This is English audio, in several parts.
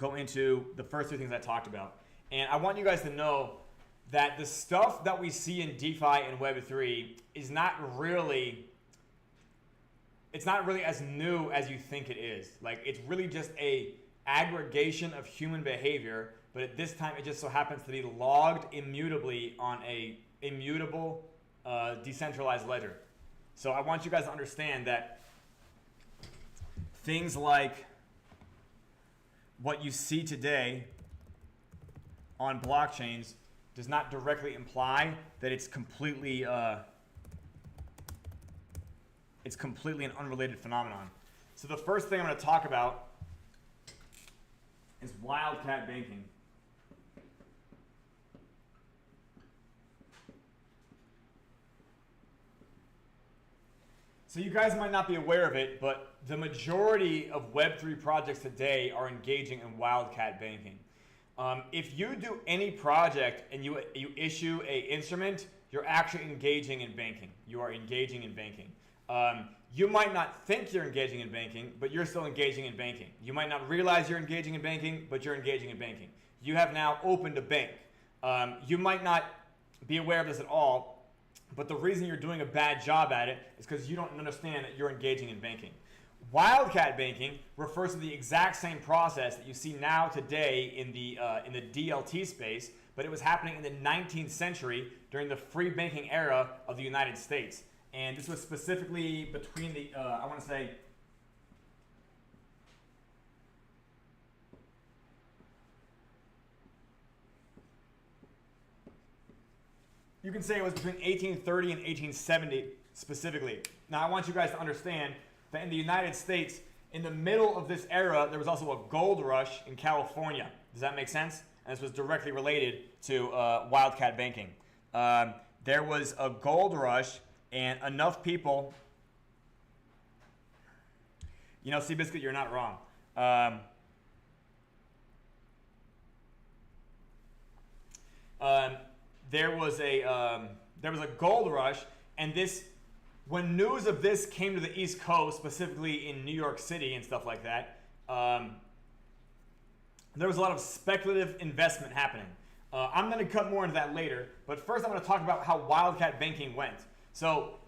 go into the first 3 things I talked about. And I want you guys to know that the stuff that we see in DeFi and Web3 is not really, it's not really as new as you think it is. Like, it's really just a aggregation of human behavior, but at this time it just so happens to be logged immutably on a immutable decentralized ledger. So I want you guys to understand that things like what you see today on blockchains does not directly imply that it's completely an unrelated phenomenon. So the first thing I'm going to talk about is wildcat banking. So you guys might not be aware of it, but the majority of Web3 projects today are engaging in wildcat banking. If you do any project and you issue an instrument, you're actually engaging in banking. You are engaging in banking. You might not think you're engaging in banking, but you're still engaging in banking. You might not realize you're engaging in banking, but you're engaging in banking. You have now opened a bank. You might not be aware of this at all, but the reason you're doing a bad job at it is because you don't understand that you're engaging in banking. Wildcat banking refers to the exact same process that you see now today in the DLT space, but it was happening in the 19th century during the free banking era of the United States. And this was specifically between the, I want to say, you can say it was between 1830 and 1870 specifically. Now I want you guys to understand that in the United States, in the middle of this era, there was also a gold rush in California. Does that make sense? And this was directly related to wildcat banking. There was a gold rush and enough people, you know, Seabiscuit, you're not wrong. There was a gold rush, and when news of this came to the East Coast, specifically in New York City and stuff like that, there was a lot of speculative investment happening. I'm going to cut more into that later, but first I'm going to talk about how wildcat banking went. So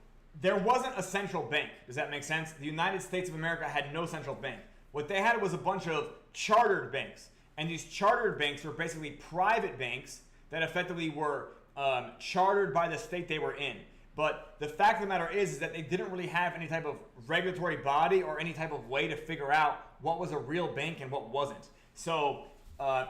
there wasn't a central bank. Does that make sense? The United States of America had no central bank. What they had was a bunch of chartered banks, and these chartered banks were basically private banks that effectively were chartered by the state they were in. But the fact of the matter is that they didn't really have any type of regulatory body or any type of way to figure out what was a real bank and what wasn't. So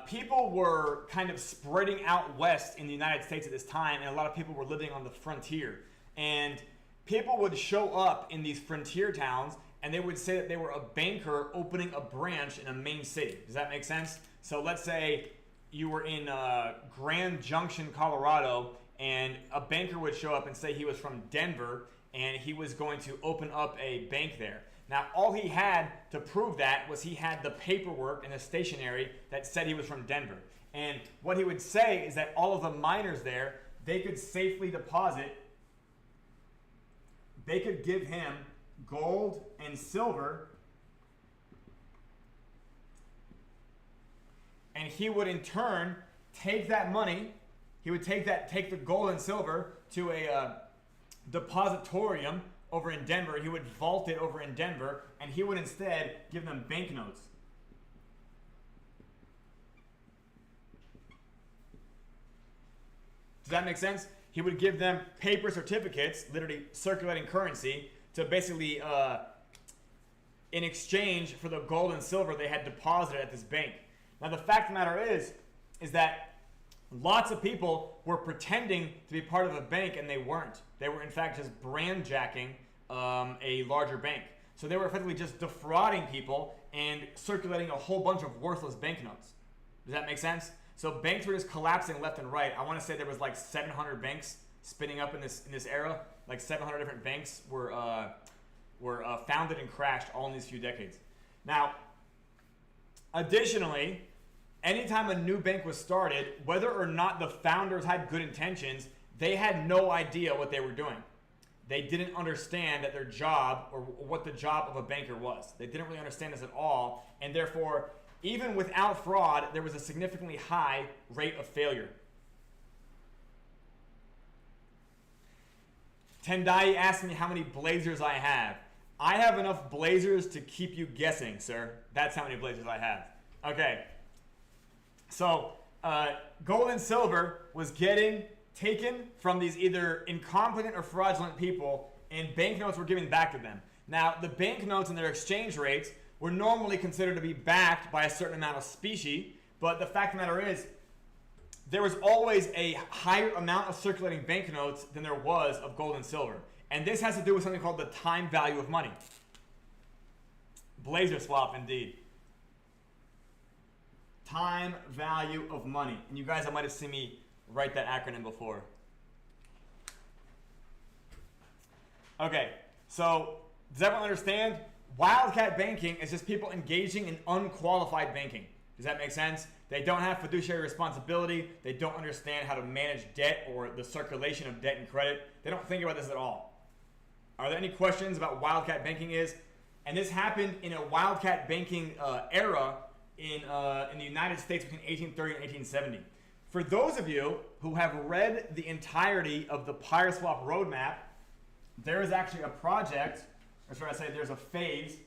people were kind of spreading out west in the United States at this time, and a lot of people were living on the frontier. And people would show up in these frontier towns, and they would say that they were a banker opening a branch in a main city. Does that make sense? So let's say you were in Grand Junction, Colorado, and a banker would show up and say he was from Denver, and he was going to open up a bank there. Now, all he had to prove that was he had the paperwork and the stationery that said he was from Denver. And what he would say is that all of the miners there, they could safely deposit, they could give him gold and silver, and he would in turn take that money, he would take the gold and silver to a depositorium over in Denver. He would vault it over in Denver, and he would instead give them banknotes. Does that make sense? He would give them paper certificates, literally circulating currency, to basically, in exchange for the gold and silver they had deposited at this bank. Now, the fact of the matter is that lots of people were pretending to be part of a bank, and they weren't. They were, in fact, just brandjacking a larger bank. So they were effectively just defrauding people and circulating a whole bunch of worthless banknotes. Does that make sense? So banks were just collapsing left and right. I want to say there was like 700 banks spinning up in this era. Like 700 different banks were founded and crashed all in these few decades. Now, additionally, anytime a new bank was started, whether or not the founders had good intentions, they had no idea what they were doing. They didn't understand that their job or what the job of a banker was. They didn't really understand this at all, and therefore even without fraud, there was a significantly high rate of failure. Tendai asked me how many blazers I have. I have enough blazers to keep you guessing, sir. That's how many blazers I have. Okay. So, gold and silver was getting taken from these either incompetent or fraudulent people, and banknotes were given back to them. Now, the banknotes and their exchange rates were normally considered to be backed by a certain amount of specie, but the fact of the matter is, there was always a higher amount of circulating banknotes than there was of gold and silver. And this has to do with something called the time value of money. Blazer swap, indeed. Time value of money. And you guys, I might have seen me write that acronym before. Okay, so does everyone understand? Wildcat banking is just people engaging in unqualified banking. Does that make sense? They don't have fiduciary responsibility. They don't understand how to manage debt or the circulation of debt and credit. They don't think about this at all. Are there any questions about wildcat banking is? And this happened in a wildcat banking era in the United States between 1830 and 1870. For those of you who have read the entirety of the PYRESWAP roadmap, there is actually a project, or should I say there's a phase,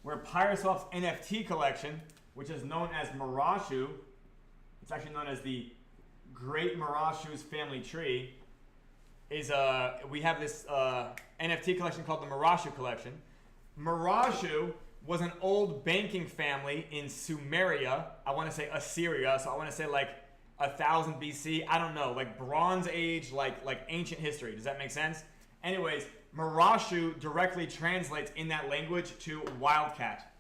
where PYRESWAP's NFT collection, which is known as Marashu, it's actually known as the Great Marashu's Family Tree, is we have this NFT collection called the Marashu collection. Marashu was an old banking family in Sumeria. I want to say Assyria, so I want to say like 1000 BC. I don't know, like Bronze Age, like ancient history. Does that make sense? Anyways, Marashu directly translates in that language to wildcat.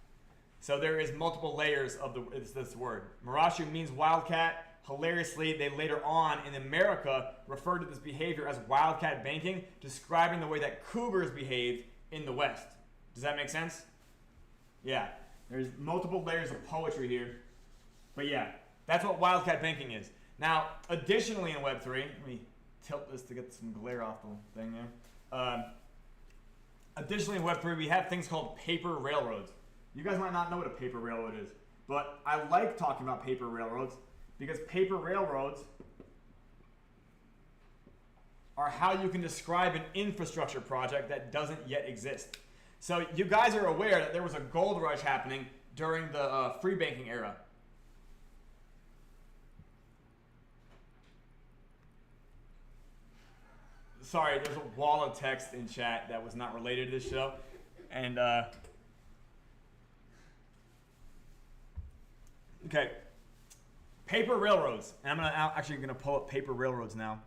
So there is multiple layers of this word. Marashu means wildcat. Hilariously, they later on in America referred to this behavior as wildcat banking, describing the way that cougars behaved in the West. Does that make sense? Yeah, there's multiple layers of poetry here. But yeah, that's what wildcat banking is. Now, additionally in Web3, let me tilt this to get some glare off the thing there. Additionally in Web3, we have things called paper railroads. You guys might not know what a paper railroad is, but I like talking about paper railroads because paper railroads are how you can describe an infrastructure project that doesn't yet exist. So you guys are aware that there was a gold rush happening during the free banking era. Sorry, there's a wall of text in chat that was not related to this show. And, okay. Paper railroads. And I'm actually going to pull up paper railroads now.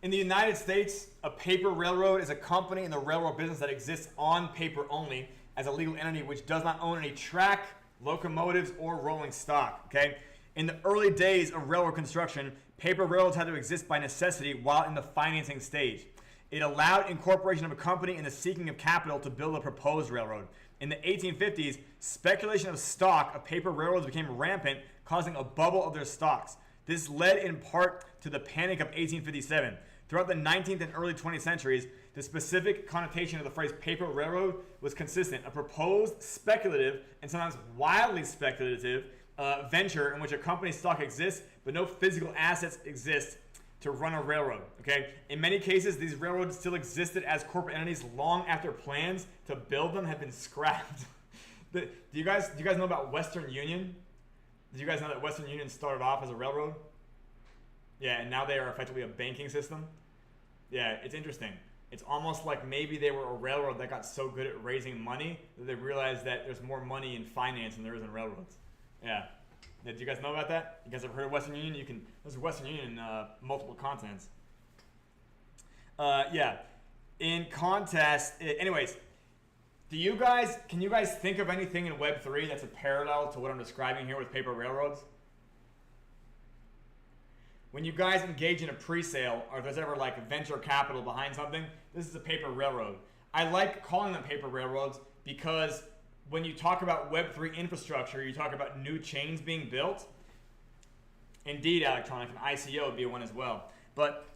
In the United States, a paper railroad is a company in the railroad business that exists on paper only as a legal entity which does not own any track, locomotives, or rolling stock, okay? In the early days of railroad construction, paper railroads had to exist by necessity while in the financing stage. It allowed incorporation of a company in the seeking of capital to build a proposed railroad. In the 1850s, speculation of stock of paper railroads became rampant, causing a bubble of their stocks. This led in part to the Panic of 1857. Throughout the 19th and early 20th centuries, the specific connotation of the phrase paper railroad was consistent, a proposed, speculative, and sometimes wildly speculative venture in which a company's stock exists, but no physical assets exist to run a railroad, okay? In many cases, these railroads still existed as corporate entities long after plans to build them had been scrapped. Do you guys know about Western Union? Did you guys know that Western Union started off as a railroad? Yeah, and now they are effectively a banking system. Yeah, it's interesting. It's almost like maybe they were a railroad that got so good at raising money that they realized that there's more money in finance than there is in railroads. Yeah. Did you guys know about that? You guys ever heard of Western Union? There's a Western Union in multiple continents. Yeah. In contrast, anyways, can you guys think of anything in Web3 that's a parallel to what I'm describing here with paper railroads? When you guys engage in a pre-sale, or if there's ever like venture capital behind something, this is a paper railroad. I like calling them paper railroads because when you talk about Web3 infrastructure, you talk about new chains being built. Indeed, electronic and ICO would be one as well. But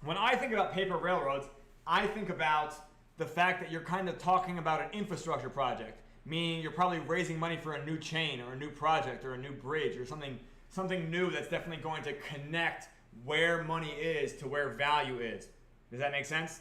When I think about paper railroads, I think about the fact that you're kind of talking about an infrastructure project, meaning you're probably raising money for a new chain or a new project or a new bridge or something new that's definitely going to connect where money is to where value is. Does that make sense?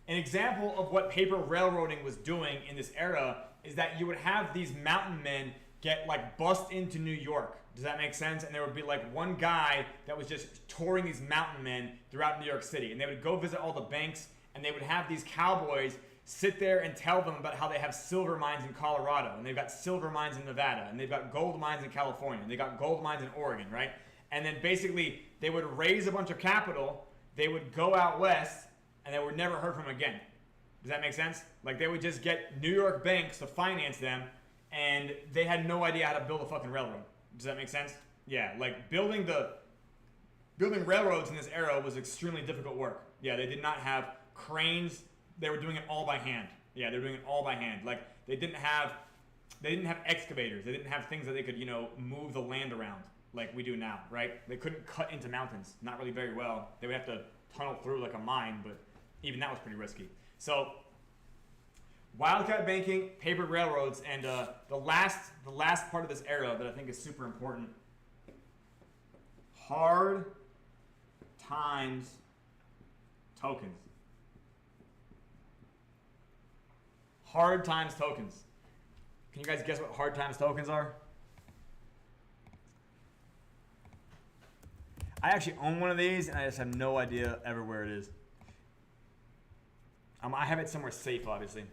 An example of what paper railroading was doing in this era is that you would have these mountain men get like bust into New York. Does that make sense? And there would be like one guy that was just touring these mountain men throughout New York City. And they would go visit all the banks, and they would have these cowboys sit there and tell them about how they have silver mines in Colorado, and they've got silver mines in Nevada, and they've got gold mines in California, and they've got gold mines in Oregon, right? And then basically they would raise a bunch of capital, they would go out west, and they were never heard from again. Does that make sense? Like they would just get New York banks to finance them, and they had no idea how to build a fucking railroad. Does that make sense? Yeah, like building railroads in this era was extremely difficult work. Yeah, they did not have cranes. They were doing it all by hand. Yeah, they were doing it all by hand. Like they didn't have excavators. They didn't have things that they could, move the land around like we do now, right? They couldn't cut into mountains, not really very well. They would have to tunnel through like a mine, but even that was pretty risky. So wildcat banking, paper railroads, and the last part of this era that I think is super important: hard times tokens. Hard times tokens. Can you guys guess what hard times tokens are? I actually own one of these, and I just have no idea ever where it is. I have it somewhere safe, obviously.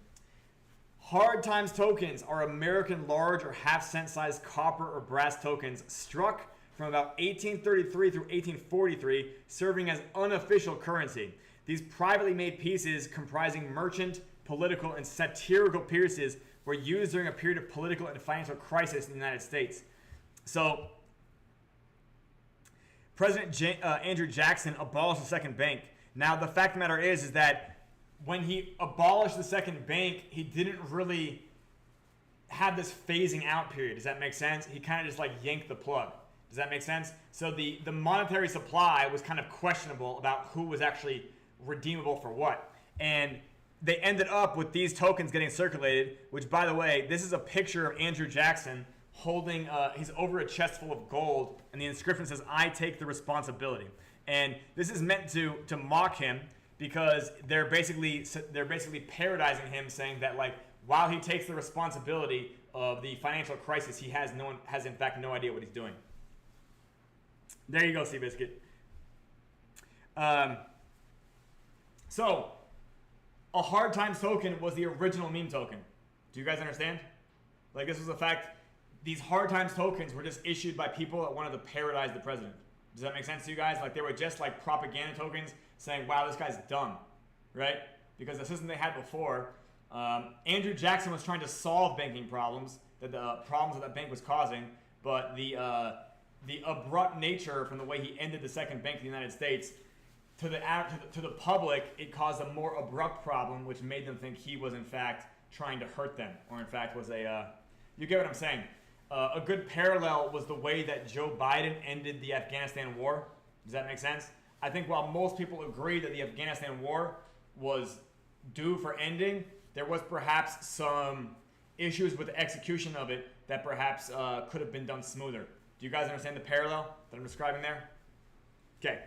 Hard times tokens are American large or half-cent sized copper or brass tokens struck from about 1833 through 1843, serving as unofficial currency. These privately made pieces comprising merchant, political, and satirical pieces were used during a period of political and financial crisis in the United States. So, President Andrew Jackson abolished the second bank. Now, the fact of the matter is that when he abolished the second bank, he didn't really have this phasing out period. Does that make sense? He kind of just like yanked the plug. Does that make sense? So the monetary supply was kind of questionable about who was actually redeemable for what. And they ended up with these tokens getting circulated, which, by the way, this is a picture of Andrew Jackson holding, he's over a chest full of gold, and the inscription says, "I take the responsibility." And this is meant to mock him, because they're basically parodizing him, saying that like while he takes the responsibility of the financial crisis, he has in fact no idea what he's doing. There you go, Seabiscuit. So a hard times token was the original meme token. Do you guys understand? Like this was the fact. These hard times tokens were just issued by people that wanted to parodize the president. Does that make sense to you guys? Like they were just like propaganda tokens saying, wow, this guy's dumb, right? Because the system they had before, Andrew Jackson was trying to solve banking problems, that the bank was causing, but the abrupt nature from the way he ended the second bank in the United States to the public, it caused a more abrupt problem, which made them think he was in fact trying to hurt them, or in fact was you get what I'm saying? A good parallel was the way that Joe Biden ended the Afghanistan war. Does that make sense? I think while most people agree that the Afghanistan war was due for ending, there was perhaps some issues with the execution of it that perhaps could have been done smoother. Do you guys understand the parallel that I'm describing there? Okay.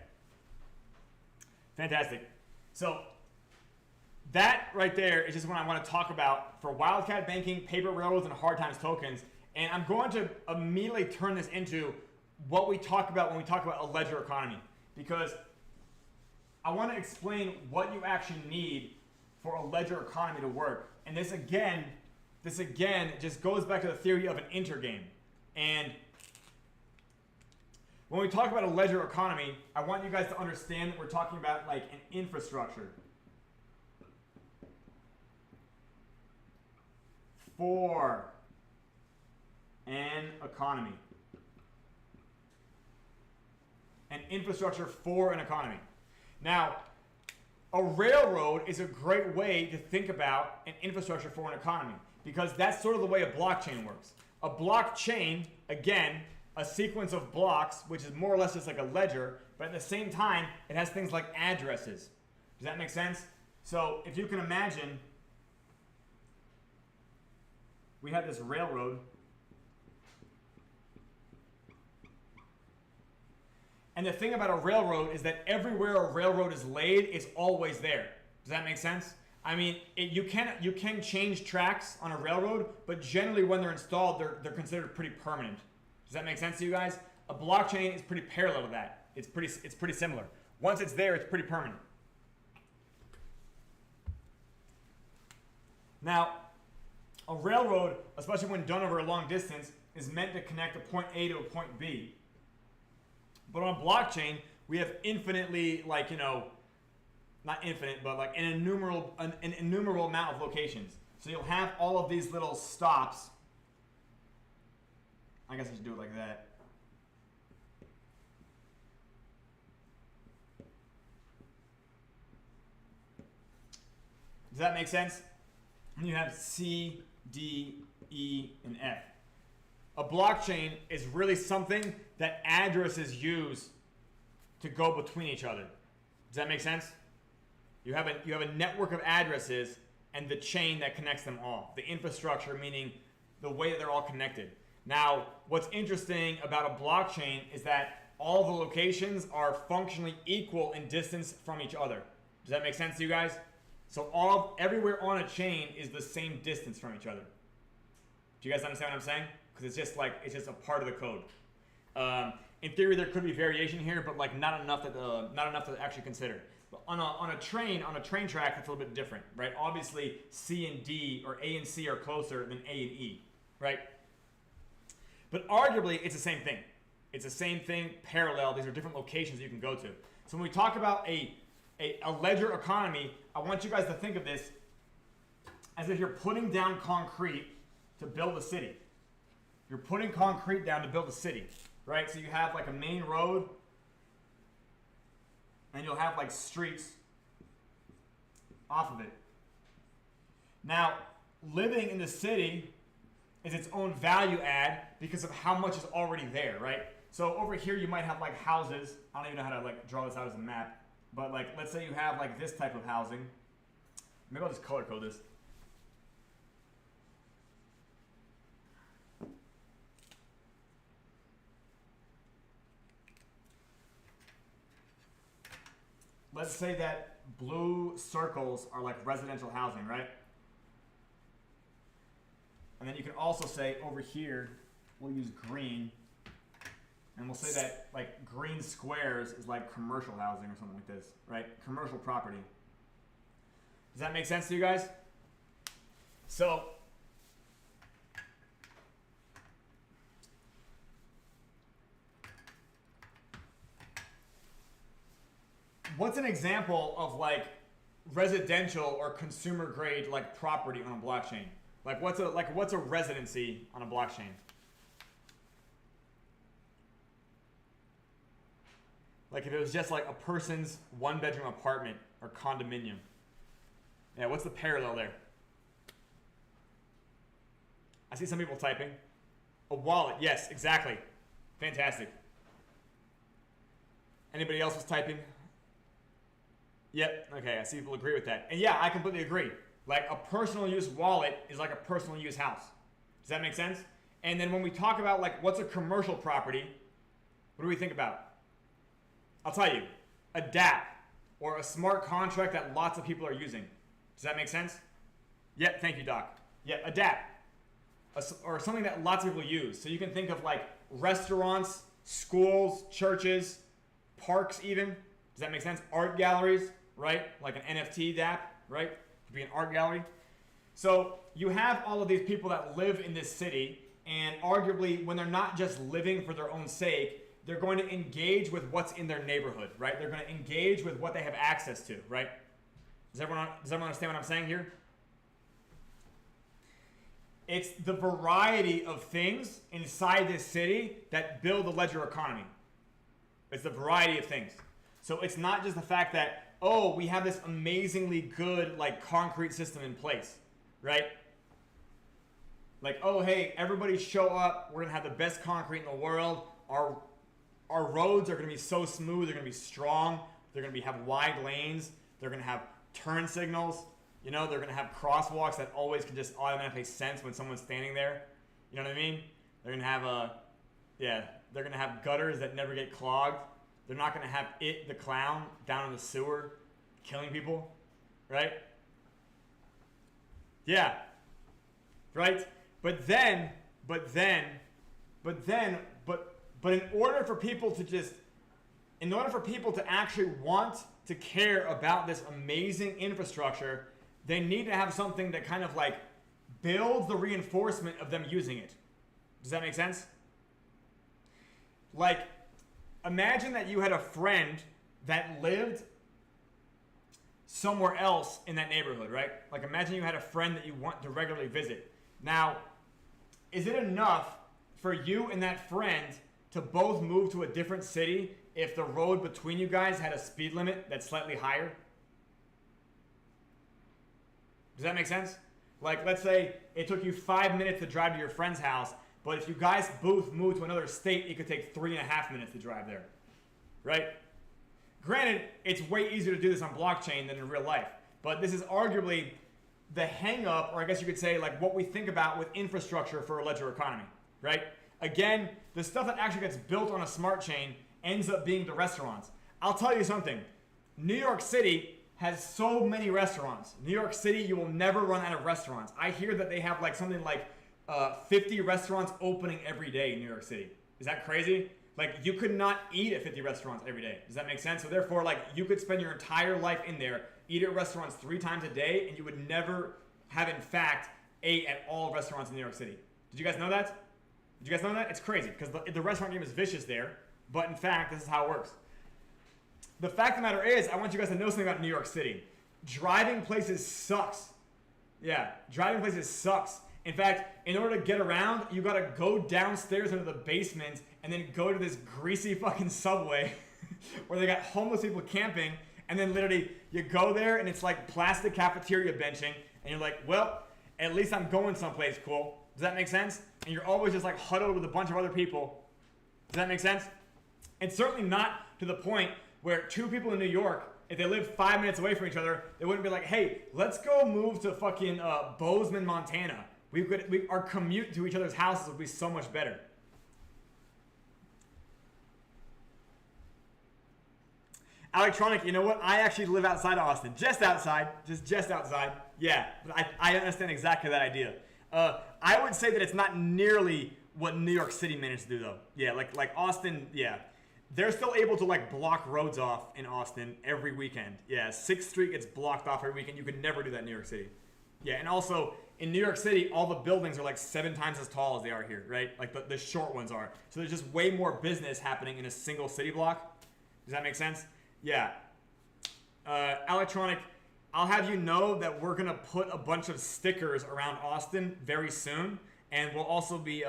Fantastic. So that right there is just what I want to talk about for wildcat banking, paper railroads, and hard times tokens. And I'm going to immediately turn this into what we talk about when we talk about a ledger economy, because I want to explain what you actually need for a ledger economy to work. And this again just goes back to the theory of an intergame. And when we talk about a ledger economy, I want you guys to understand that we're talking about like an infrastructure for an economy. An infrastructure for an economy. Now, a railroad is a great way to think about an infrastructure for an economy, because that's sort of the way a blockchain works. A blockchain, again, a sequence of blocks, which is more or less just like a ledger, But at the same time, it has things like addresses. Does that make sense? So if you can imagine, we have this railroad. And the thing about a railroad is that everywhere a railroad is laid, it's always there. Does that make sense? I mean, you can change tracks on a railroad, but generally when they're installed, they're considered pretty permanent. Does that make sense to you guys? A blockchain is pretty parallel to that. It's pretty similar. Once it's there, it's pretty permanent. Now, a railroad, especially when done over a long distance, is meant to connect a point A to a point B. But on a blockchain, we have infinitely, like, you know, not infinite, but like an innumerable amount of locations. So you'll have all of these little stops. I guess I should do it like that. Does that make sense? And you have C, D, E, and F. A blockchain is really something that addresses use to go between each other. Does that make sense? You have a network of addresses and the chain that connects them all. The infrastructure, meaning the way that they're all connected. Now, what's interesting about a blockchain is that all the locations are functionally equal in distance from each other. Does that make sense to you guys? So everywhere on a chain is the same distance from each other. Do you guys understand what I'm saying? Because it's just a part of the code. In theory, there could be variation here, but like not enough to actually consider. But on a train track, that's a little bit different, right? Obviously, C and D or A and C are closer than A and E, right? But arguably, it's the same thing. It's the same thing, parallel. These are different locations that you can go to. So when we talk about a ledger economy, I want you guys to think of this as if you're putting down concrete to build a city. You're putting concrete down to build a city, right? So you have like a main road, and you'll have like streets off of it. Now, living in the city is its own value add because of how much is already there, right? So over here you might have like houses. I don't even know how to like draw this out as a map, but like let's say you have like this type of housing. Maybe I'll just color code this. Let's say that blue circles are like residential housing, right? And then you can also say over here, we'll use green. And we'll say that like green squares is like commercial housing or something like this, right? Commercial property. Does that make sense to you guys? So, what's an example of like residential or consumer grade like property on a blockchain? Like what's a residency on a blockchain? Like if it was just like a person's one-bedroom apartment or condominium. Yeah, what's the parallel there? I see some people typing. A wallet, yes, exactly. Fantastic. Anybody else was typing? Yep, okay, I see people agree with that. And yeah, I completely agree. Like a personal use wallet is like a personal use house. Does that make sense? And then when we talk about like what's a commercial property, what do we think about? I'll tell you, a DApp or a smart contract that lots of people are using. Does that make sense? Yep, thank you, Doc. Yeah, a DApp. Or something that lots of people use. So you can think of like restaurants, schools, churches, parks even. Does that make sense? Art galleries, right? Like an NFT DApp, right? Could be an art gallery. So you have all of these people that live in this city, and arguably when they're not just living for their own sake, they're going to engage with what's in their neighborhood, right? They're going to engage with what they have access to, right? Does everyone understand what I'm saying here? It's the variety of things inside this city that build the ledger economy. It's the variety of things. So it's not just the fact that, oh, we have this amazingly good like concrete system in place, right? Like, oh, hey, everybody show up. We're going to have the best concrete in the world. our roads are going to be so smooth. They're going to be strong. They're going to have wide lanes. They're going to have turn signals. You know, they're going to have crosswalks that always can just automatically sense when someone's standing there. You know what I mean? They're going to have they're going to have gutters that never get clogged. They're not going to have the clown down in the sewer killing people, right? Yeah, right? But in order for people to actually want to care about this amazing infrastructure, they need to have something that kind of like builds the reinforcement of them using it. Does that make sense? Like, imagine that you had a friend that lived somewhere else in that neighborhood, right? Like, imagine you had a friend that you want to regularly visit. Now, is it enough for you and that friend to both move to a different city if the road between you guys had a speed limit that's slightly higher? Does that make sense? Like, let's say it took you 5 minutes to drive to your friend's house, but if you guys both moved to another state, it could take 3.5 minutes to drive there, right? Granted, it's way easier to do this on blockchain than in real life, but this is arguably the hang up, or I guess you could say like what we think about with infrastructure for a ledger economy, right? Again, the stuff that actually gets built on a smart chain ends up being the restaurants. I'll tell you something. New York City has so many restaurants. New York City, you will never run out of restaurants. I hear that they have like something like 50 restaurants opening every day in New York City. Is that crazy? Like, you could not eat at 50 restaurants every day. Does that make sense? So therefore, like, you could spend your entire life in there, eat at restaurants 3 times a day, and you would never have in fact ate at all restaurants in New York City. Did you guys know that? Did you guys know that? It's crazy because the restaurant game is vicious there, but in fact, this is how it works. The fact of the matter is, I want you guys to know something about New York City. Driving places sucks. Yeah, driving places sucks. In fact, in order to get around, you gotta go downstairs into the basement and then go to this greasy fucking subway where they got homeless people camping, and then literally you go there and it's like plastic cafeteria benching, and you're like, well, at least I'm going someplace cool. Does that make sense? And you're always just like huddled with a bunch of other people. Does that make sense? It's certainly not to the point where 2 people in New York, if they live 5 minutes away from each other, they wouldn't be like, hey, let's go move to fucking Bozeman, Montana. Our commute to each other's houses would be so much better. Electronic, you know what? I actually live outside of Austin. Just outside. Just outside. Yeah, I understand exactly that idea. I would say that it's not nearly what New York City managed to do, though. Yeah, like Austin, yeah. They're still able to like block roads off in Austin every weekend. Yeah, 6th Street gets blocked off every weekend. You could never do that in New York City. Yeah, and also in New York City, all the buildings are like 7 times as tall as they are here, right? Like the short ones are. So there's just way more business happening in a single city block. Does that make sense? Yeah. Electronic, I'll have you know that we're going to put a bunch of stickers around Austin very soon, and we'll also be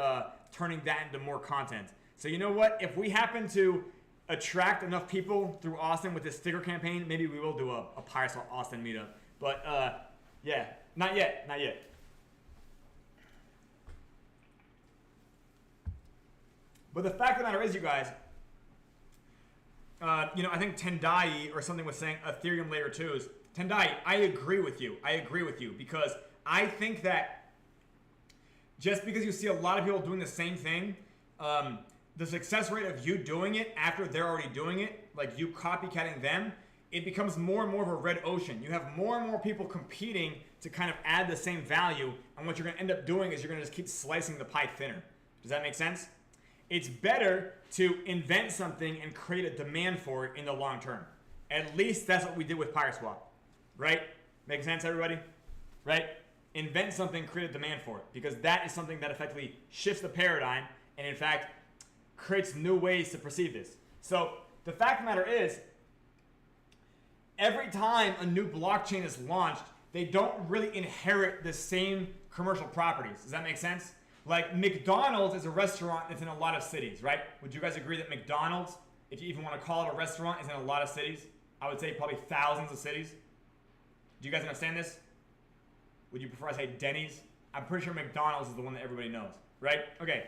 turning that into more content. So you know what? If we happen to attract enough people through Austin with this sticker campaign, maybe we will do a PYRESWAP Austin meetup. But yeah, not yet. But the fact of the matter is, you guys, I think Tendai or something was saying Ethereum layer 2s. Tendai, I agree with you because I think that just because you see a lot of people doing the same thing, the success rate of you doing it after they're already doing it, like you copycatting them, it becomes more and more of a red ocean. You have more and more people competing to kind of add the same value, and what you're going to end up doing is you're going to just keep slicing the pie thinner. Does that make sense? It's better to invent something and create a demand for it in the long term. At least that's what we did with PYRESWAP, right? Make sense, everybody? Right? Invent something, create a demand for it, because that is something that effectively shifts the paradigm and, in fact, creates new ways to perceive this. So the fact of the matter is, every time a new blockchain is launched, they don't really inherit the same commercial properties. Does that make sense? Like McDonald's is a restaurant that's in a lot of cities, right? Would you guys agree that McDonald's, if you even want to call it a restaurant, is in a lot of cities? I would say probably thousands of cities. Do you guys understand this? Would you prefer I say Denny's? I'm pretty sure McDonald's is the one that everybody knows, right? Okay.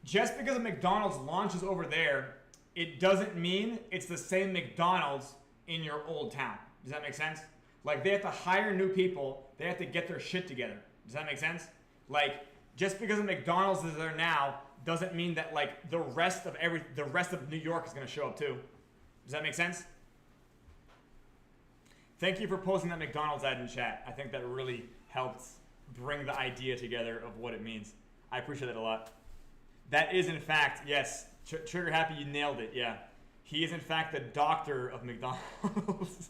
just because a McDonald's launches over there, it doesn't mean it's the same McDonald's in your old town. Does that make sense? Like, they have to hire new people. They have to get their shit together. Does that make sense? Like, just because a McDonald's is there now doesn't mean that, like, the rest of New York is going to show up too. Does that make sense? Thank you for posting that McDonald's ad in chat. I think that really helped bring the idea together of what it means. I appreciate it a lot. That is, in fact, yes, Trigger Happy, you nailed it, yeah. He is, in fact, the doctor of McDonald's.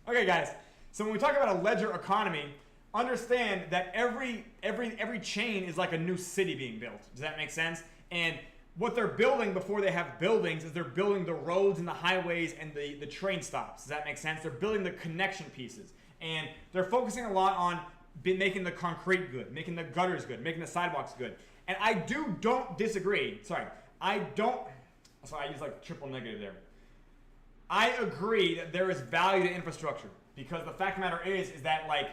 Okay, guys, so when we talk about a ledger economy, understand that every chain is like a new city being built. Does that make sense? And what they're building before they have buildings is they're building the roads and the highways and the train stops. Does that make sense? They're building the connection pieces. And they're focusing a lot on making the concrete good, making the gutters good, making the sidewalks good. And I don't disagree. Sorry, I use like triple negative there. I agree that there is value to infrastructure, because the fact of the matter is that, like,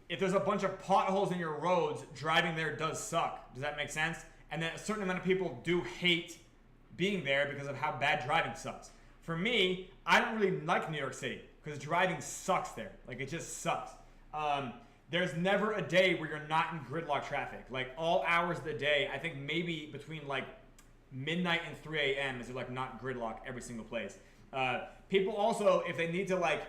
if there's a bunch of potholes in your roads, driving there does suck. Does that make sense? And then a certain amount of people do hate being there because of how bad driving sucks. For me, I don't really like New York City because driving sucks there. Like, it just sucks. There's never a day where you're not in gridlock traffic. Like, all hours of the day, I think maybe between like midnight and 3 a.m. is like not gridlock every single place. People also, if they need to, like,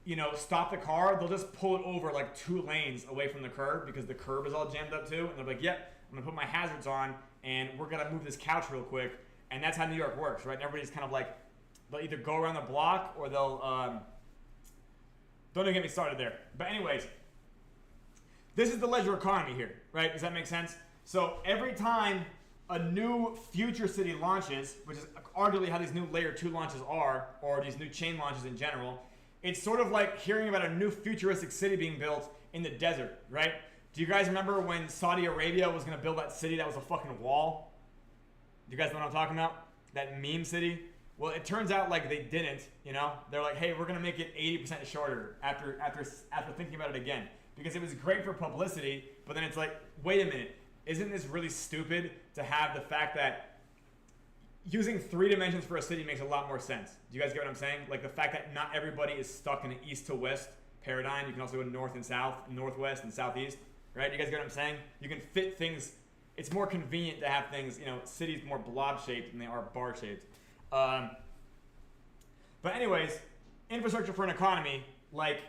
you know, stop the car, they'll just pull it over like 2 lanes away from the curb because the curb is all jammed up too. And they're like, yep, I'm gonna put my hazards on and we're gonna move this couch real quick. And that's how New York works, right? And everybody's kind of like, they'll either go around the block or they'll, don't even get me started there. But anyways, this is the ledger economy here, right? Does that make sense? So every time a new future city launches, which is arguably how these new layer 2 launches are, or these new chain launches in general, it's sort of like hearing about a new futuristic city being built in the desert, right? Do you guys remember when Saudi Arabia was going to build that city that was a fucking wall? Do you guys know what I'm talking about? That meme city? Well, it turns out like they didn't, you know? They're like, hey, we're going to make it 80% shorter after thinking about it again. Because it was great for publicity, but then it's like, wait a minute. Isn't this really stupid to have the fact that using 3 dimensions for a city makes a lot more sense? Do you guys get what I'm saying? Like the fact that not everybody is stuck in an east to west paradigm. You can also go north and south, northwest and southeast, right? You guys get what I'm saying? You can fit things. It's more convenient to have things, you know, cities more blob shaped than they are bar shaped. But anyways, infrastructure for an economy, like,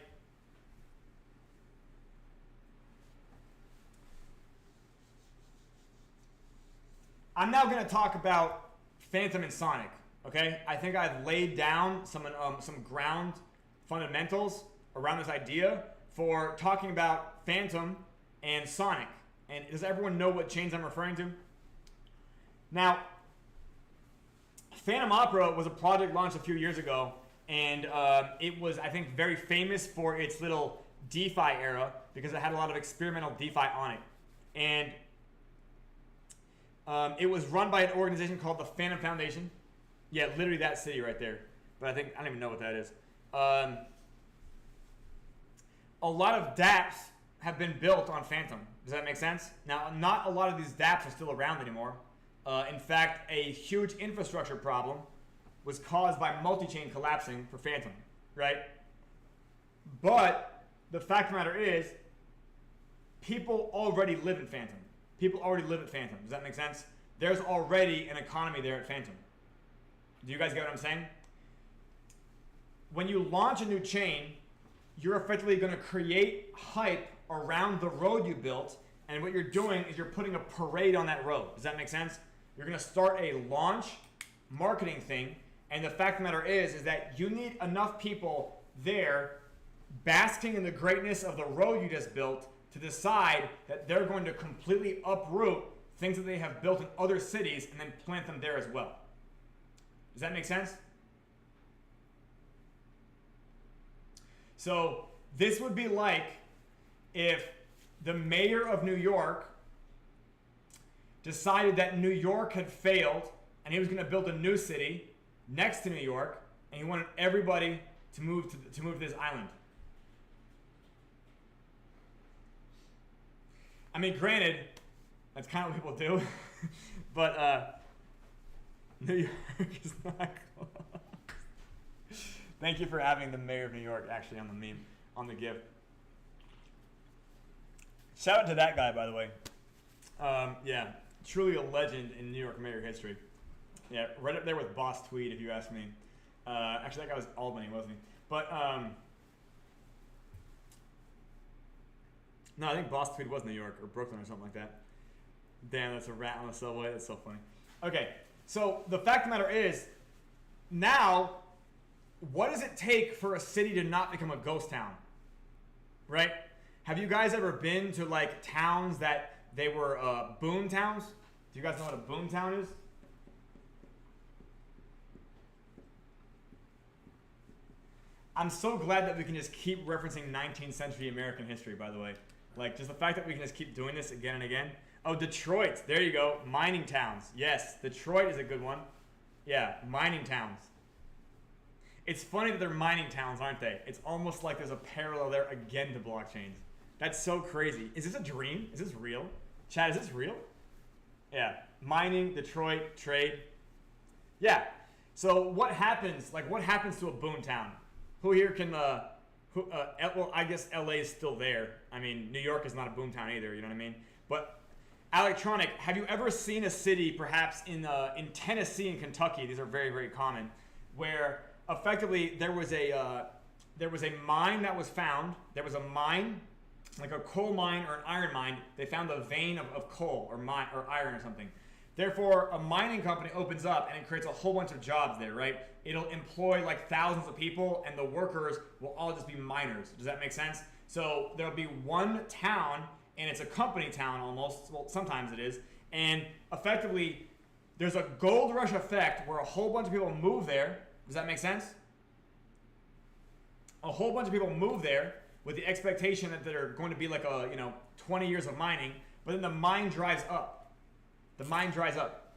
I'm now going to talk about Phantom and Sonic, okay? I think I've laid down some ground fundamentals around this idea for talking about Phantom and Sonic. And does everyone know what chains I'm referring to? Now, Phantom Opera was a project launched a few years ago, and it was, I think, very famous for its little DeFi era because it had a lot of experimental DeFi on it. And it was run by an organization called the Phantom Foundation. Yeah, literally that city right there. But I don't even know what that is. A lot of dApps have been built on Phantom. Does that make sense? Now, not a lot of these dApps are still around anymore. In fact, a huge infrastructure problem was caused by multi-chain collapsing for Phantom, right? But the fact of the matter is, people already live in Phantom. People already live at Phantom. Does that make sense? There's already an economy there at Phantom. Do you guys get what I'm saying? When you launch a new chain, you're effectively going to create hype around the road you built, and what you're doing is you're putting a parade on that road. Does that make sense? You're going to start a launch marketing thing, and the fact of the matter is that you need enough people there basking in the greatness of the road you just built to decide that they're going to completely uproot things that they have built in other cities and then plant them there as well. Does that make sense? So this would be like if the mayor of New York decided that New York had failed and he was going to build a new city next to New York, and he wanted everybody to move to this island. I mean, granted, that's kind of what people do, but New York is not close. Thank you for having the mayor of New York actually on the meme, on the GIF. Shout out to that guy, by the way. Yeah, truly a legend in New York mayor history. Yeah, right up there with Boss Tweed, if you ask me. Actually, that guy was Albany, wasn't he? But no, I think Boss Tweed was New York or Brooklyn or something like that. Damn, that's a rat on the subway. That's so funny. Okay, so the fact of the matter is, now, what does it take for a city to not become a ghost town? Right? Have you guys ever been to like towns that they were boom towns? Do you guys know what a boom town is? I'm so glad that we can just keep referencing 19th century American history, by the way. Like, just the fact that we can just keep doing this again and again. Oh, Detroit. There you go. Mining towns. Yes, Detroit is a good one. Yeah, mining towns. It's funny that they're mining towns, aren't they? It's almost like there's a parallel there again to blockchains. That's so crazy. Is this a dream? Is this real? Chad, is this real? Yeah. Mining, Detroit, trade. Yeah. So what happens? Like, what happens to a boom town? Who here can, well, I guess LA is still there. I mean, New York is not a boom town either, you know what I mean? But Electronic, have you ever seen a city, perhaps in Tennessee and Kentucky, these are very, very common, where effectively there was a mine that was found. There was a mine, like a coal mine or an iron mine. They found a vein of coal or iron or something. Therefore, a mining company opens up and it creates a whole bunch of jobs there, right? It'll employ like thousands of people and the workers will all just be miners. Does that make sense? So there'll be one town and it's a company town almost. Well, sometimes it is. And effectively, there's a gold rush effect where a whole bunch of people move there. Does that make sense? A whole bunch of people move there with the expectation that they're going to be like 20 years of mining, but then the mine dries up. The mine dries up.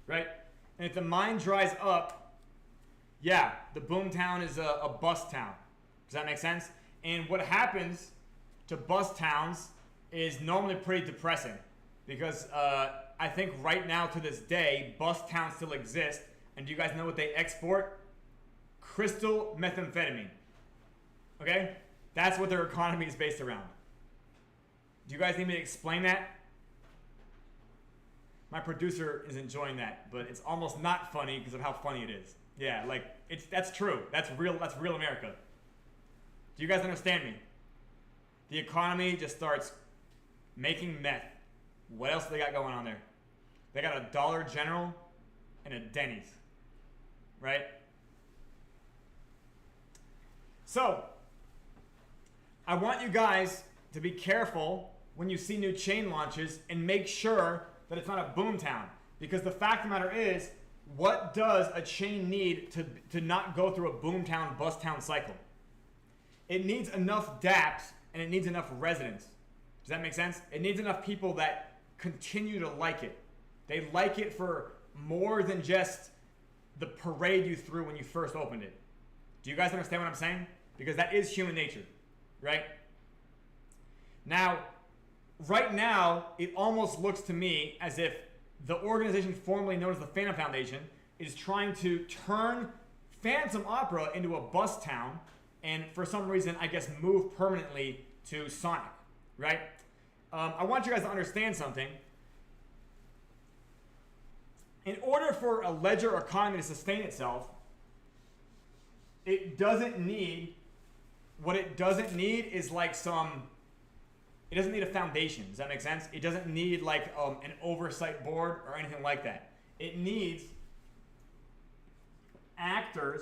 Right? And if the mine dries up, yeah, the boom town is a bust town. Does that make sense? And what happens to bust towns is normally pretty depressing because I think right now to this day, bust towns still exist. And do you guys know what they export? Crystal methamphetamine. Okay? That's what their economy is based around. Do you guys need me to explain that? My producer is enjoying that, but it's almost not funny because of how funny it is. Yeah, like that's true. That's real America. Do you guys understand me? The economy just starts making meth. What else do they got going on there? They got a Dollar General and a Denny's. Right? So, I want you guys to be careful when you see new chain launches and make sure that it's not a boom town. Because the fact of the matter is, what does a chain need to not go through a boom town, bust town cycle? It needs enough dApps and it needs enough residents. Does that make sense? It needs enough people that continue to like it. They like it for more than just the parade you threw when you first opened it. Do you guys understand what I'm saying? Because that is human nature. Right? Now, right now, it almost looks to me as if the organization formerly known as the Phantom Foundation is trying to turn Phantom Opera into a bust town and for some reason, I guess, move permanently to Sonic. Right? I want you guys to understand something. In order for a ledger economy to sustain itself, it doesn't need... What it doesn't need is like it doesn't need a foundation. Does that make sense? It doesn't need like an oversight board or anything like that. It needs actors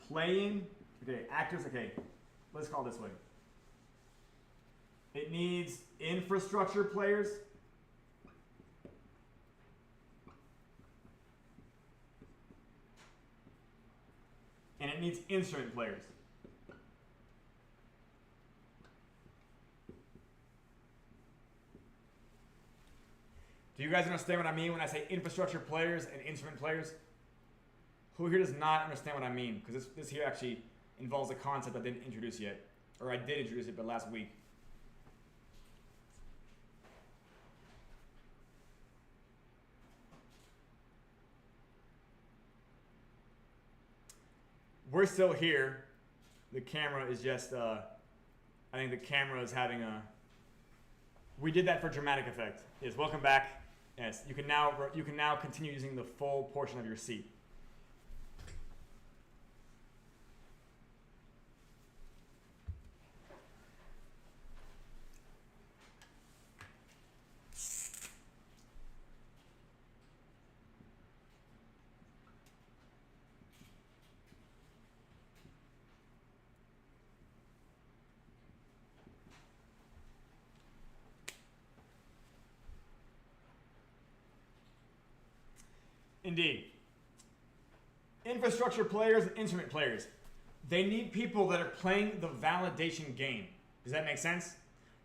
playing, let's call it this way. It needs infrastructure players. And it needs instrument players. Do you guys understand what I mean when I say infrastructure players and instrument players? Who here does not understand what I mean? Because this here actually involves a concept I didn't introduce yet. Or I did introduce it, but last week. We're still here. The camera is just, I think the camera is having a, we did that for dramatic effect. Yes, welcome back. Yes, you can now continue using the full portion of your seat. Indeed. Infrastructure players and instrument players. They need people that are playing the validation game. Does that make sense?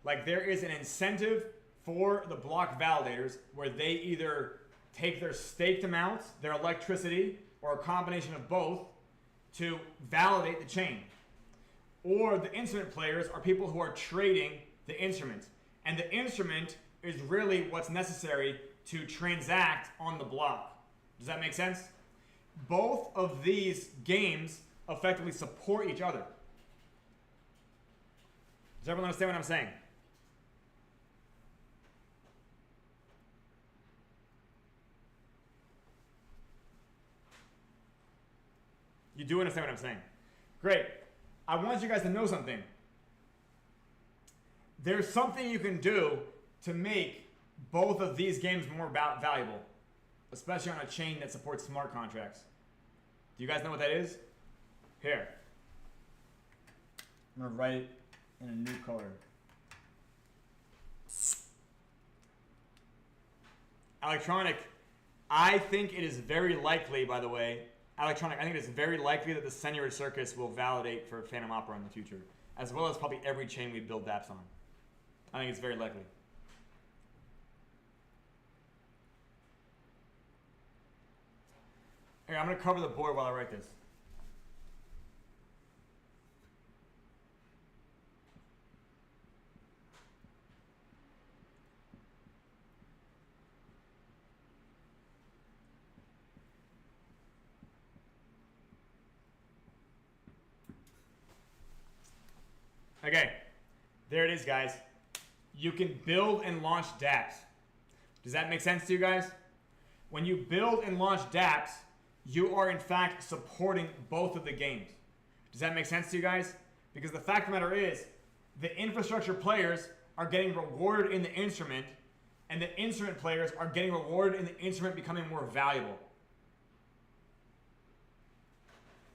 Like there is an incentive for the block validators where they either take their staked amounts, their electricity, or a combination of both to validate the chain. Or the instrument players are people who are trading the instrument. And the instrument is really what's necessary to transact on the block. Does that make sense? Both of these games effectively support each other. Does everyone understand what I'm saying? You do understand what I'm saying? Great. I want you guys to know something. There's something you can do to make both of these games more valuable, especially on a chain that supports smart contracts. Do you guys know what that is? Here. I'm going to write it in a new color. Electronic, I think it is very likely, by the way, Electronic, I think it is very likely that the Senora Circus will validate for Phantom Opera in the future, as well as probably every chain we build dApps on. I think it's very likely. Here, I'm going to cover the board while I write this. Okay, there it is, guys. You can build and launch dApps. Does that make sense to you guys? When you build and launch dApps, you are in fact supporting both of the games. Does that make sense to you guys? Because the fact of the matter is, the infrastructure players are getting rewarded in the instrument, and the instrument players are getting rewarded in the instrument becoming more valuable.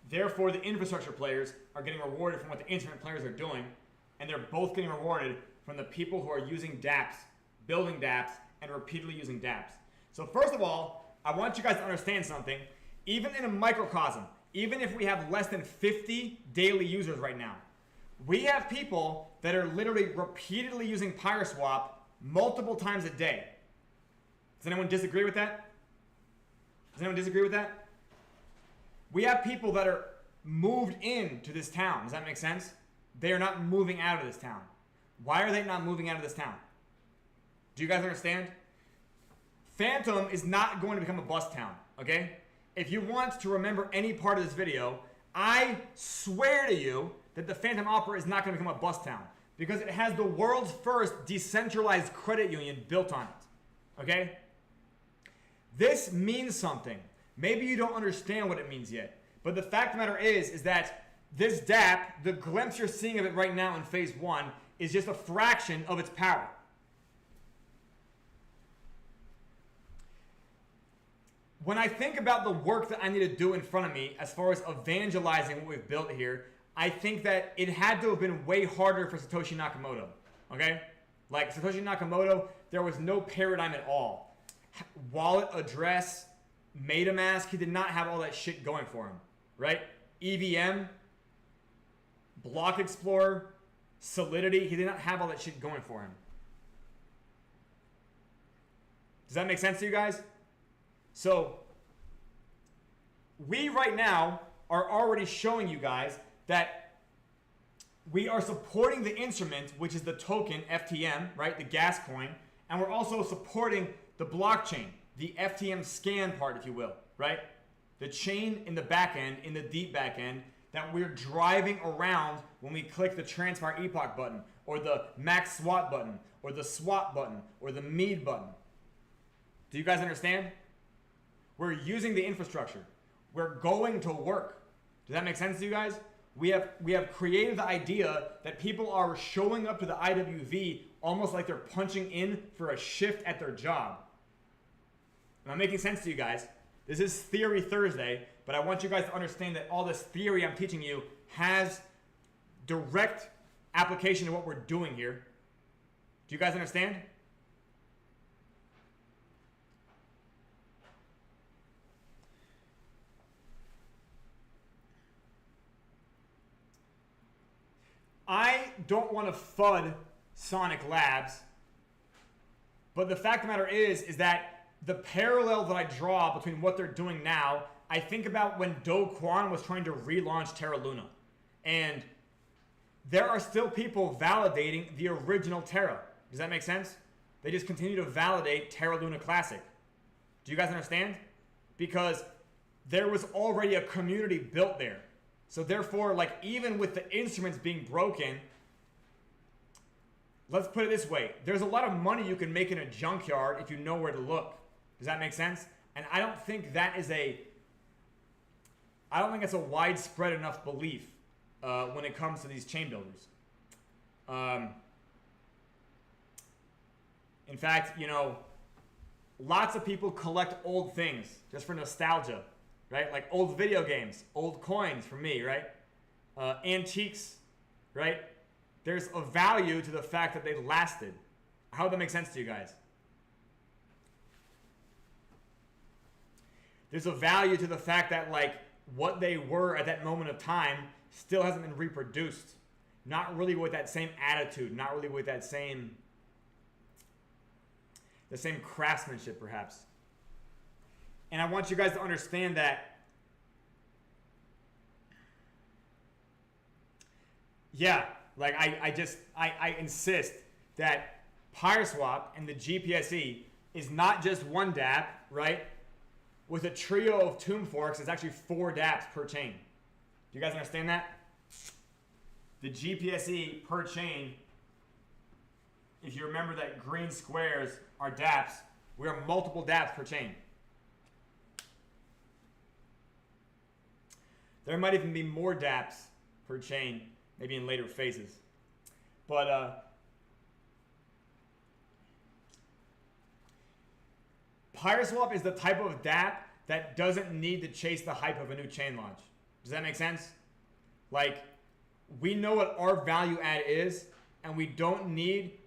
Therefore, the infrastructure players are getting rewarded from what the instrument players are doing, and they're both getting rewarded from the people who are using dApps, building dApps, and repeatedly using dApps. So first of all, I want you guys to understand something. Even in a microcosm, even if we have less than 50 daily users right now, we have people that are literally repeatedly using PYRESWAP multiple times a day. Does anyone disagree with that? Does anyone disagree with that? We have people that are moved into this town. Does that make sense? They are not moving out of this town. Why are they not moving out of this town? Do you guys understand? Phantom is not going to become a bust town, okay? If you want to remember any part of this video, I swear to you that the Phantom Opera is not going to become a bust town because it has the world's first decentralized credit union built on it, okay? This means something. Maybe you don't understand what it means yet, but the fact of the matter is that this dApp, the glimpse you're seeing of it right now in phase 1, is just a fraction of its power. When I think about the work that I need to do in front of me as far as evangelizing what we've built here, I think that it had to have been way harder for Satoshi Nakamoto, okay? Like Satoshi Nakamoto, there was no paradigm at all. Wallet address, MetaMask, he did not have all that shit going for him, right? EVM, Block Explorer, Solidity, he did not have all that shit going for him. Does that make sense to you guys? So we right now are already showing you guys that we are supporting the instrument, which is the token, FTM, right? The gas coin. And we're also supporting the blockchain, the FTM scan part, if you will, right? The chain in the back end, in the deep back end, that we're driving around when we click the transfer epoch button, or the max swap button, or the swap button, or the mead button. Do you guys understand? We're using the infrastructure. We're going to work. Does that make sense to you guys? We have created the idea that people are showing up to the IWV almost like they're punching in for a shift at their job. Am I making sense to you guys? This is Theory Thursday, but I want you guys to understand that all this theory I'm teaching you has direct application to what we're doing here. Do you guys understand? I don't want to FUD Sonic Labs, but the fact of the matter is that the parallel that I draw between what they're doing now, I think about when Do Kwon was trying to relaunch Terra Luna. And there are still people validating the original Terra. Does that make sense? They just continue to validate Terra Luna Classic. Do you guys understand? Because there was already a community built there. So therefore, like, even with the instruments being broken, let's put it this way. There's a lot of money you can make in a junkyard if you know where to look. Does that make sense? And I don't think that is I don't think it's a widespread enough belief when it comes to these chain builders. In fact, you know, lots of people collect old things just for nostalgia. Right? Like old video games, old coins for me, right? Antiques, right? There's a value to the fact that they lasted. How would that make sense to you guys? There's a value to the fact that, like, what they were at that moment of time still hasn't been reproduced. Not really with that same attitude, not really with that same, the same craftsmanship, perhaps. And I want you guys to understand that, yeah, like I insist that PYRESWAP and the GPSE is not just one dApp, right? With a trio of tomb forks, it's actually 4 dApps per chain. Do you guys understand that? The GPSE per chain, if you remember that green squares are dApps, we are multiple dApps per chain. There might even be more dApps per chain, maybe in later phases. But PYRESWAP is the type of dApp that doesn't need to chase the hype of a new chain launch. Does that make sense? Like, we know what our value add is, and we don't need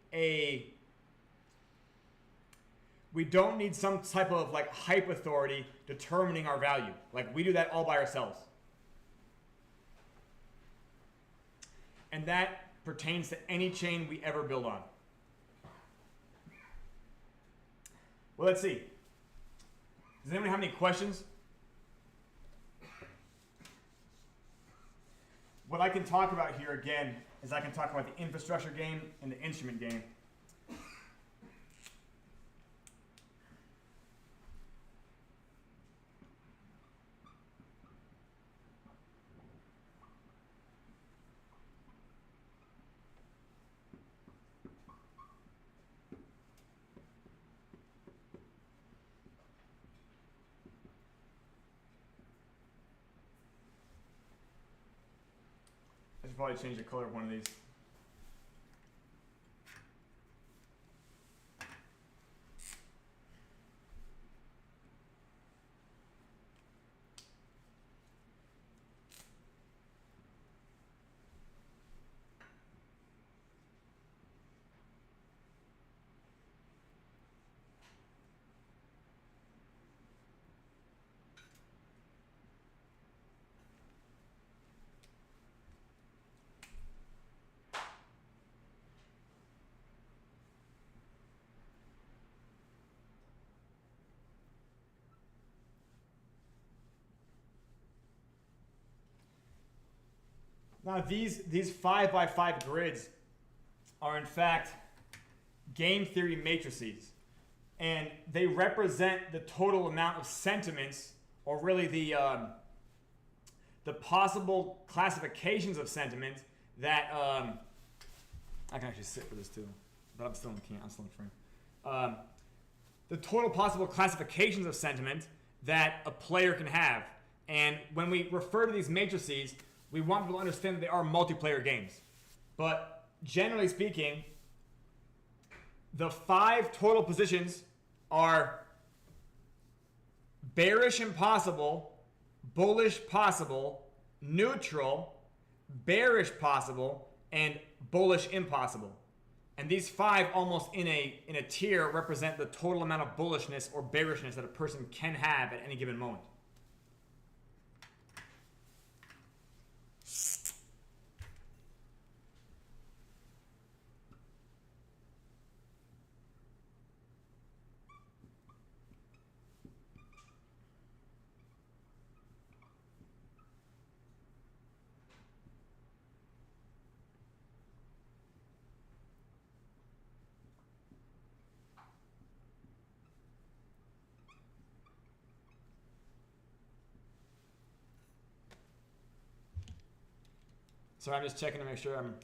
some type of like hype authority determining our value. Like, we do that all by ourselves. And that pertains to any chain we ever build on. Well, let's see. Does anyone have any questions? What I can talk about here again is I can talk about the infrastructure game and the instrument game. I should probably change the color of one of these. Now these 5x5 grids are in fact game theory matrices, and they represent the total amount of sentiments, or really the possible classifications of sentiment that I can actually sit for this too, but I'm still in frame. The total possible classifications of sentiment that a player can have. And when we refer to these matrices, we want people to understand that they are multiplayer games. But generally speaking, the 5 total positions are bearish impossible, bullish possible, neutral, bearish possible, and bullish impossible. And these 5 almost in a tier represent the total amount of bullishness or bearishness that a person can have at any given moment. So I'm just checking to make sure I'm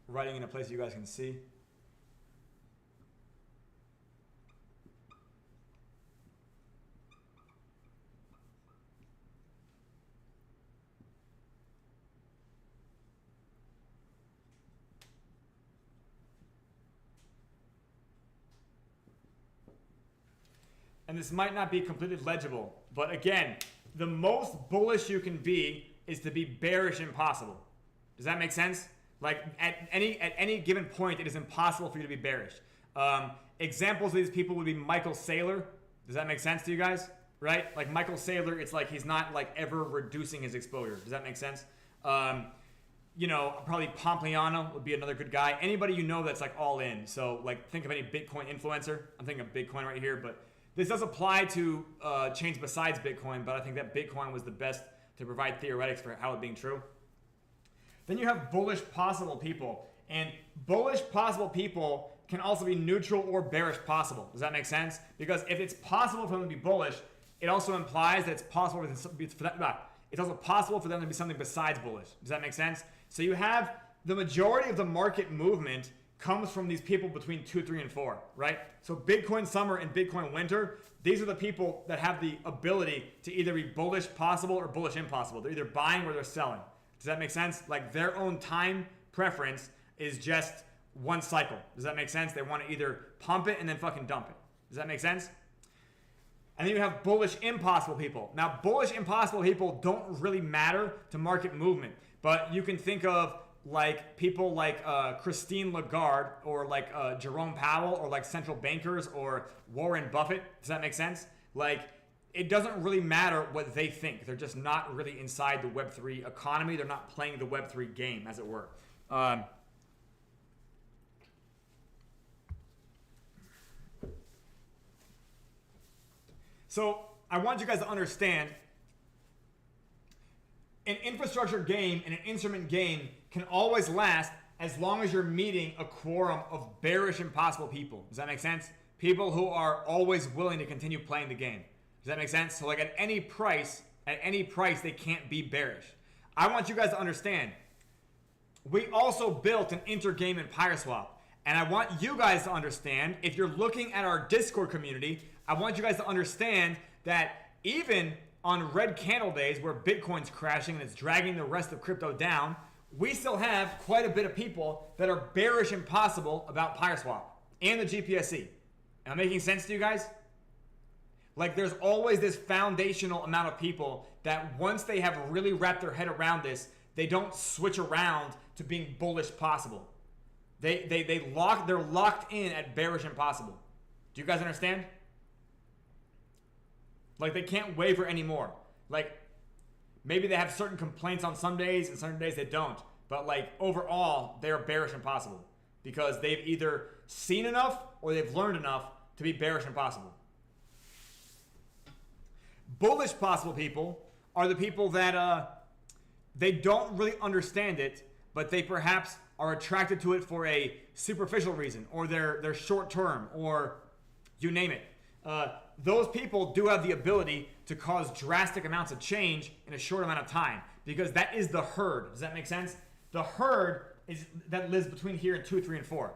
writing in a place you guys can see. And this might not be completely legible, but again, the most bullish you can be is to be bearish impossible. Does that make sense? Like at any given point, it is impossible for you to be bearish. Examples of these people would be Michael Saylor. Does that make sense to you guys? Right? Like Michael Saylor, it's like he's not like ever reducing his exposure. Does that make sense? You know, probably Pompliano would be another good guy. Anybody you know that's like all in. So like think of any Bitcoin influencer. I'm thinking of Bitcoin right here, but this does apply to chains besides Bitcoin, but I think that Bitcoin was the best to provide theoretics for how it being true. Then you have bullish possible people. And bullish possible people can also be neutral or bearish possible. Does that make sense? Because if it's possible for them to be bullish, it also implies that it's possible for them, it's also possible for them to be something besides bullish. Does that make sense? So you have the majority of the market movement comes from these people between 2, 3, and 4, right? So Bitcoin summer and Bitcoin winter, these are the people that have the ability to either be bullish possible or bullish impossible. They're either buying or they're selling. Does that make sense? Like their own time preference is just one cycle. Does that make sense? They want to either pump it and then fucking dump it. Does that make sense? And then you have bullish impossible people. Now, bullish impossible people don't really matter to market movement, but you can think of like people like Christine Lagarde or like Jerome Powell or like central bankers or Warren Buffett. Does that make sense? Like it doesn't really matter what they think. They're just not really inside the Web3 economy. They're not playing the Web3 game, as it were. So I want you guys to understand an infrastructure game and an instrument game can always last as long as you're meeting a quorum of bearish impossible people. Does that make sense? People who are always willing to continue playing the game. Does that make sense? So like at any price, they can't be bearish. I want you guys to understand, we also built an intergame in PYRESWAP. And I want you guys to understand, if you're looking at our Discord community, I want you guys to understand that even on red candle days where Bitcoin's crashing and it's dragging the rest of crypto down, we still have quite a bit of people that are bearish impossible about PYRESWAP and the GPSC. Am I making sense to you guys? Like there's always this foundational amount of people that once they have really wrapped their head around this, they don't switch around to being bullish possible. They're locked in at bearish impossible. Do you guys understand? Like they can't waver anymore. Like maybe they have certain complaints on some days and certain days they don't. But like overall, they're bearish impossible because they've either seen enough or they've learned enough to be bearish impossible. Bullish possible people are the people that they don't really understand it, but they perhaps are attracted to it for a superficial reason, or they're short term, or you name it. Those people do have the ability to cause drastic amounts of change in a short amount of time, because that is the herd. Does that make sense? The herd is that lives between here and 2, 3, and 4.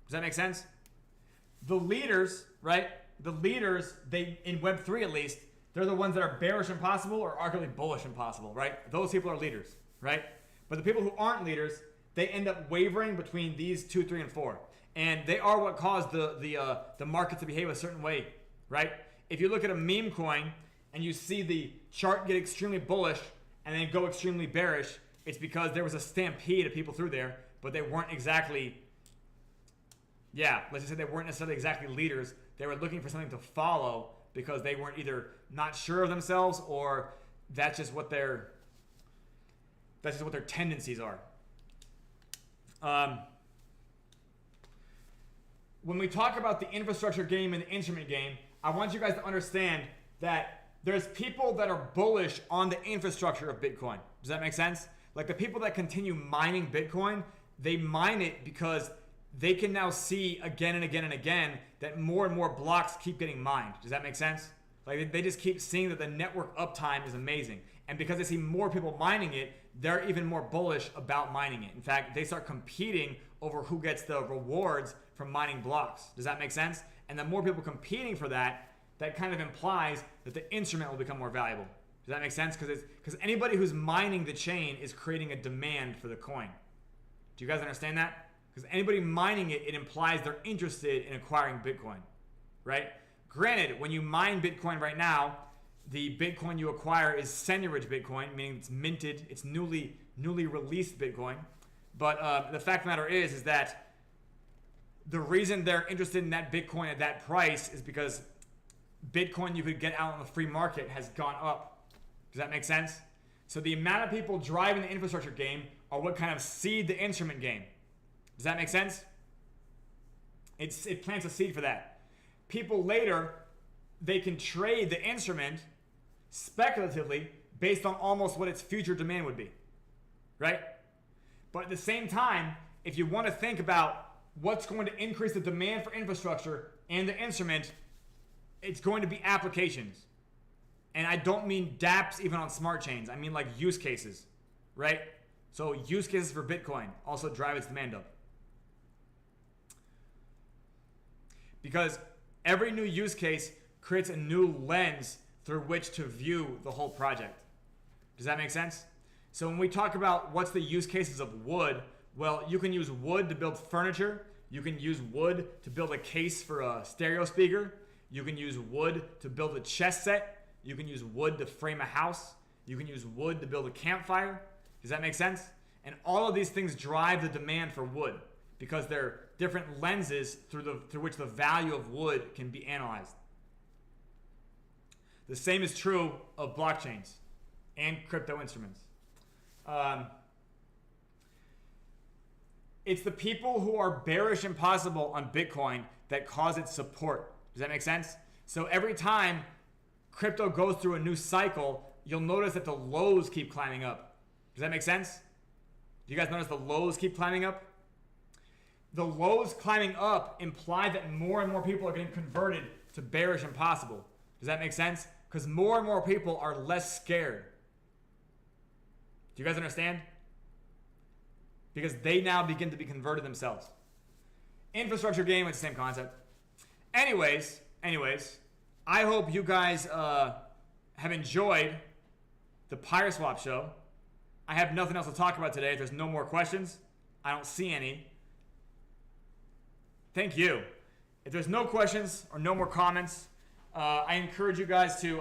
Does that make sense? The leaders, right? The leaders, they in Web3 at least, they're the ones that are bearish impossible or arguably bullish impossible, right? Those people are leaders, right? But the people who aren't leaders, they end up wavering between these 2, 3, and 4. And they are what caused the market to behave a certain way, right? If you look at a meme coin and you see the chart get extremely bullish and then go extremely bearish, it's because there was a stampede of people through there, but they weren't exactly, let's just say they weren't necessarily exactly leaders. They were looking for something to follow because they weren't either not sure of themselves or that's just what their tendencies are. When we talk about the infrastructure game and the instrument game, I want you guys to understand that there's people that are bullish on the infrastructure of Bitcoin. Does that make sense? Like the people that continue mining Bitcoin, they mine it because they can now see again and again and again that more and more blocks keep getting mined. Does that make sense? Like they just keep seeing that the network uptime is amazing. And because they see more people mining it, they're even more bullish about mining it. In fact, they start competing over who gets the rewards from mining blocks. Does that make sense? And the more people competing for that, that kind of implies that the instrument will become more valuable. Does that make sense? Because anybody who's mining the chain is creating a demand for the coin. Do you guys understand that? Because anybody mining it, it implies they're interested in acquiring Bitcoin, right? Granted, when you mine Bitcoin right now, the Bitcoin you acquire is seigniorage Bitcoin, meaning it's minted, it's newly released Bitcoin. But the fact of the matter is that the reason they're interested in that Bitcoin at that price is because Bitcoin you could get out on the free market has gone up. Does that make sense? So the amount of people driving the infrastructure game are what kind of seed the instrument game. Does that make sense? It plants a seed for that. People later, they can trade the instrument speculatively based on almost what its future demand would be, right? But at the same time, if you want to think about what's going to increase the demand for infrastructure and the instrument, it's going to be applications. And I don't mean dApps even on smart chains. I mean like use cases, right? So use cases for Bitcoin also drive its demand up. Because every new use case creates a new lens through which to view the whole project. Does that make sense? So when we talk about what's the use cases of wood, well, you can use wood to build furniture. You can use wood to build a case for a stereo speaker. You can use wood to build a chess set. You can use wood to frame a house. You can use wood to build a campfire. Does that make sense? And all of these things drive the demand for wood because they're different lenses through which the value of wood can be analyzed. The same is true of blockchains and crypto instruments. It's the people who are bearish impossible on Bitcoin that cause its support. Does that make sense? So every time crypto goes through a new cycle, you'll notice that the lows keep climbing up. Does that make sense? Do you guys notice the lows keep climbing up? The lows climbing up imply that more and more people are getting converted to bearish impossible. Does that make sense? Because more and more people are less scared. Do you guys understand? Because they now begin to be converted themselves. Infrastructure game, it's the same concept. Anyways, I hope you guys have enjoyed the PYRESWAP show. I have nothing else to talk about today. If there's no more questions, I don't see any. Thank you. If there's no questions or no more comments, I encourage you guys to,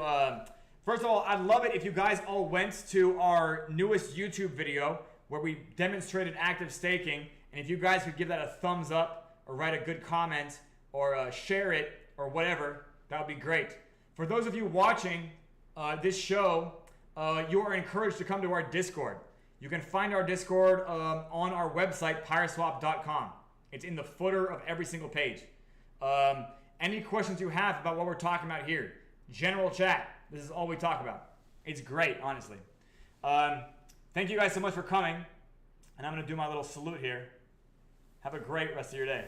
first of all, I'd love it if you guys all went to our newest YouTube video where we demonstrated active staking. And if you guys could give that a thumbs up or write a good comment or share it or whatever, that would be great. For those of you watching this show, you are encouraged to come to our Discord. You can find our Discord on our website, PYRESWAP.com. It's in the footer of every single page. Any questions you have about what we're talking about here, general chat. This is all we talk about. It's great, honestly. Thank you guys so much for coming. And I'm going to do my little salute here. Have a great rest of your day.